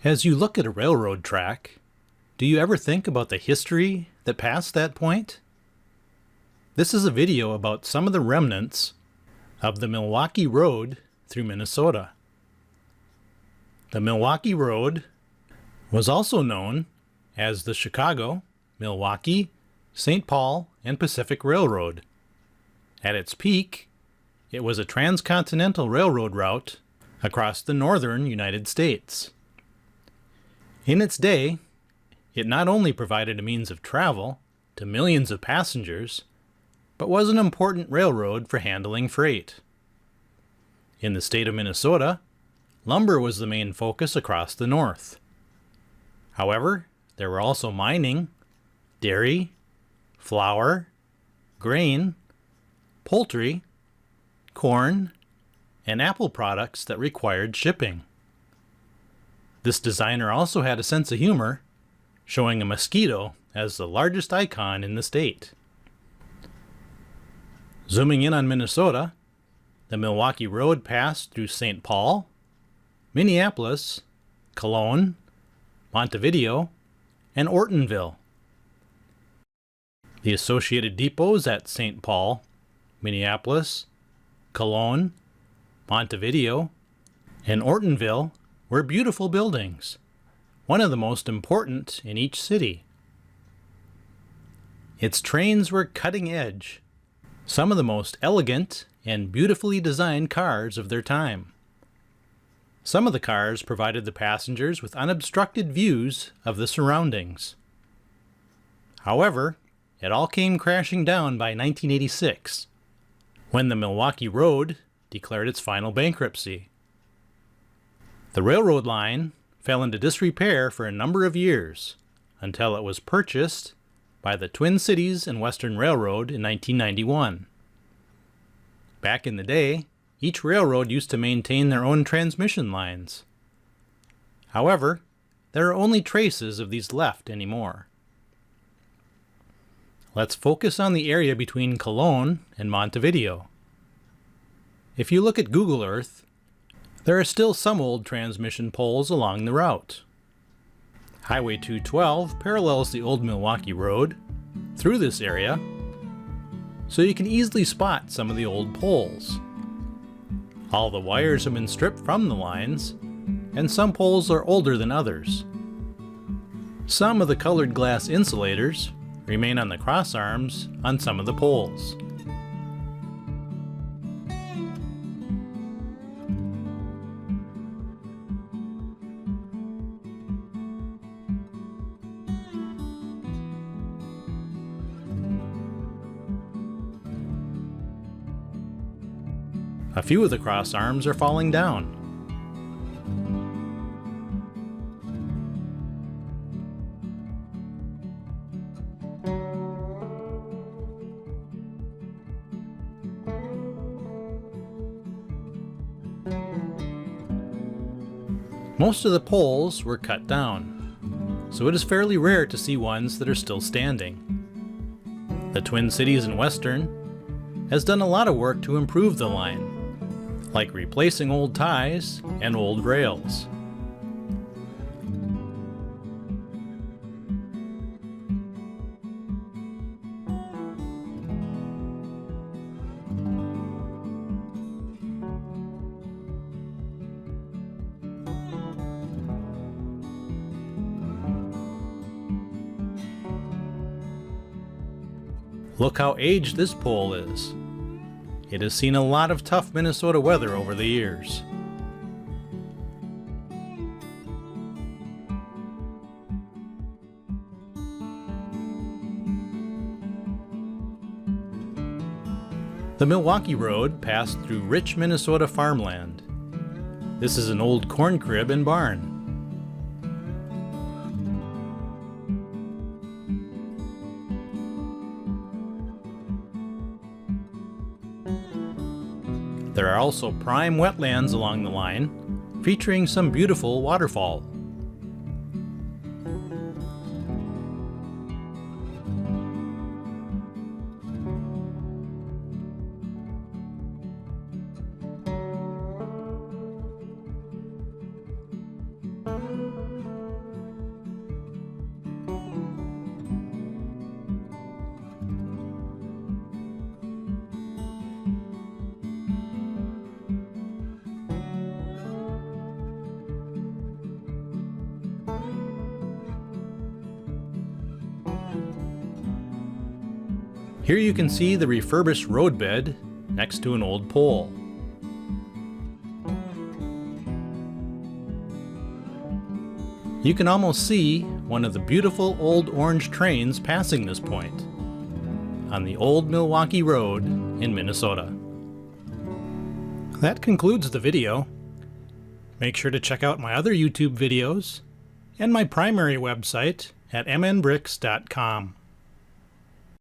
As you look at a railroad track, do you ever think about the history that passed that point? This is a video about some of the remnants of the Milwaukee Road through Minnesota. The Milwaukee Road was also known as the Chicago, Milwaukee, St. Paul, and Pacific Railroad. At its peak, it was a transcontinental railroad route across the northern United States. In its day, it not only provided a means of travel to millions of passengers, but was an important railroad for handling freight. In the state of Minnesota, lumber was the main focus across the north. However, there were also mining, dairy, flour, grain, poultry, corn, and apple products that required shipping. This designer also had a sense of humor, showing a mosquito as the largest icon in the state. Zooming in on Minnesota, the Milwaukee Road passed through St. Paul, Minneapolis, Cologne, Montevideo, and Ortonville. The associated depots at St. Paul, Minneapolis, Cologne, Montevideo, and Ortonville were beautiful buildings, one of the most important in each city. Its trains were cutting edge, some of the most elegant and beautifully designed cars of their time. Some of the cars provided the passengers with unobstructed views of the surroundings. However, it all came crashing down by 1986, when the Milwaukee Road declared its final bankruptcy. The railroad line fell into disrepair for a number of years, until it was purchased by the Twin Cities and Western Railroad in 1991. Back in the day, each railroad used to maintain their own transmission lines. However, there are only traces of these left anymore. Let's focus on the area between Cologne and Montevideo. If you look at Google Earth, there are still some old transmission poles along the route. Highway 212 parallels the old Milwaukee Road through this area, so you can easily spot some of the old poles. All the wires have been stripped from the lines, and some poles are older than others. Some of the colored glass insulators remain on the cross arms on some of the poles. A few of the cross arms are falling down. Most of the poles were cut down, so it is fairly rare to see ones that are still standing. The Twin Cities and Western has done a lot of work to improve the line, like replacing old ties and old rails. Look how aged this pole is. It has seen a lot of tough Minnesota weather over the years. The Milwaukee Road passed through rich Minnesota farmland. This is an old corn crib and barn. There are also prime wetlands along the line, featuring some beautiful waterfowl. Here you can see the refurbished roadbed next to an old pole. You can almost see one of the beautiful old orange trains passing this point on the old Milwaukee Road in Minnesota. That concludes the video. Make sure to check out my other YouTube videos and my primary website at mnbricks.com.